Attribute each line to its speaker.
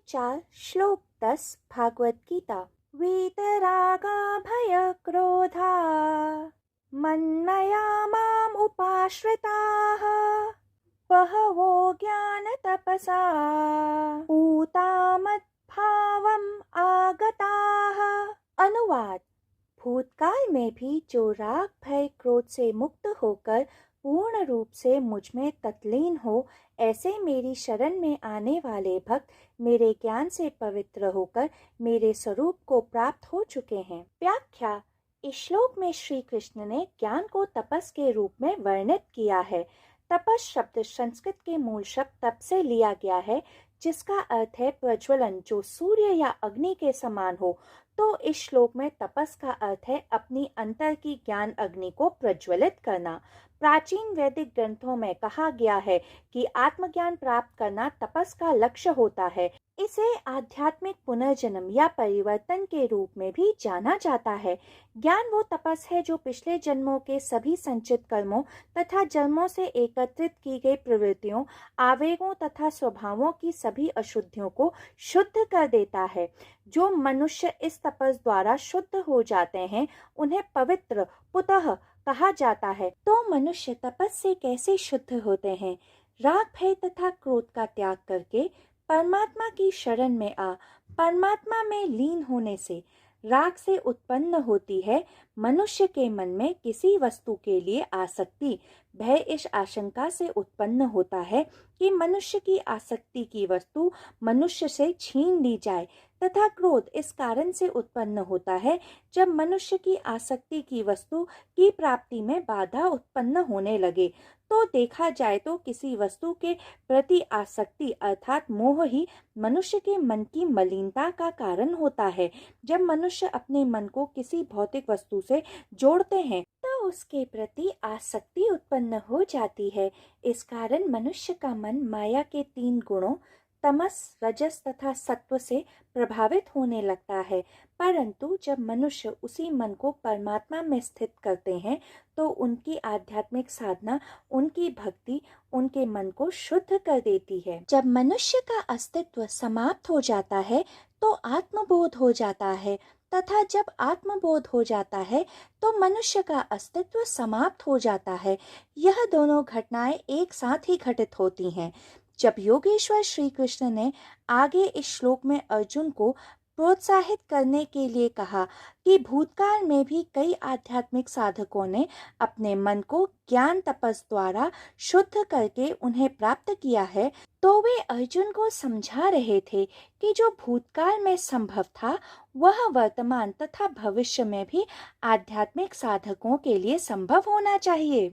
Speaker 1: 4 श्लोक 10 भागवत गीता। वीतरागा भय क्रोधा मन्मया माम उपाश्रिताः बहवो ज्ञान तपसा पूता मद्भावम् आगताः। अनुवाद। भूतकाल में भी जो राग भय क्रोध से मुक्त होकर पूर्ण रूप से मुझ में तत्लीन हो, ऐसे मेरी शरण में आने वाले भक्त मेरे ज्ञान से पवित्र होकर मेरे स्वरूप को प्राप्त हो चुके हैं। व्याख्या। इस श्लोक में श्री कृष्ण ने ज्ञान को तपस के रूप में वर्णित किया है। तपस शब्द संस्कृत के मूल शब्द तप से लिया गया है, जिसका अर्थ है प्रज्वलन, जो सूर्य या अग्नि के समान हो। तो इस श्लोक में तपस का अर्थ है अपनी अंतर की ज्ञान अग्नि को प्रज्वलित करना। प्राचीन वैदिक ग्रंथों में कहा गया है कि आत्मज्ञान प्राप्त करना तपस का लक्ष्य होता है। इसे आध्यात्मिक पुनर्जन्म या परिवर्तन के रूप में भी जाना जाता है। ज्ञान वो तपस है जो पिछले जन्मों के सभी संचित कर्मों तथा जन्मों से एकत्रित की गई प्रवृत्तियों, आवेगों तथा स्वभावों की सभी अशुद्धियों को शुद्ध कर देता है। जो मनुष्य इस तपस द्वारा शुद्ध हो जाते हैं, उन्हें पवित्र पुतः कहा जाता है। तो मनुष्य तपस से कैसे शुद्ध होते हैं? राग भय तथा क्रोध का त्याग करके परमात्मा की शरण में आ परमात्मा में लीन होने से राग से उत्पन्न होती है मनुष्य के मन में किसी वस्तु के लिए आसक्ति। भय इस आशंका से उत्पन्न होता है कि मनुष्य की आसक्ति की वस्तु मनुष्य से छीन ली जाए, तथा क्रोध इस कारण से उत्पन्न होता है जब मनुष्य की आसक्ति की वस्तु की प्राप्ति में बाधा उत्पन्न होने लगे। तो देखा जाए तो किसी वस्तु के प्रति आसक्ति अर्थात मोह ही मनुष्य के मन की मलिनता का कारण होता है। जब मनुष्य अपने मन को किसी भौतिक वस्तु से जोड़ते हैं तो उसके प्रति आसक्ति उत्पन्न हो जाती है। इस कारण मनुष्य का मन माया के 3 गुणों तमस, रजस तथा सत्व से प्रभावित होने लगता है। परंतु जब मनुष्य उसी मन को परमात्मा में स्थित करते हैं तो उनकी आध्यात्मिक साधना, उनकी भक्ति उनके मन को शुद्ध कर देती है। जब मनुष्य का अस्तित्व समाप्त हो जाता है तो आत्मबोध हो जाता है, तथा जब आत्मबोध हो जाता है तो मनुष्य का अस्तित्व समाप्त हो जाता है। यह दोनों घटनाएं एक साथ ही घटित होती हैं। जब योगेश्वर श्री कृष्ण ने आगे इस श्लोक में अर्जुन को प्रोत्साहित करने के लिए कहा कि भूतकाल में भी कई आध्यात्मिक साधकों ने अपने मन को ज्ञान तपस द्वारा शुद्ध करके उन्हें प्राप्त किया है, तो वे अर्जुन को समझा रहे थे कि जो भूतकाल में संभव था वह वर्तमान तथा भविष्य में भी आध्यात्मिक साधकों के लिए संभव होना चाहिए।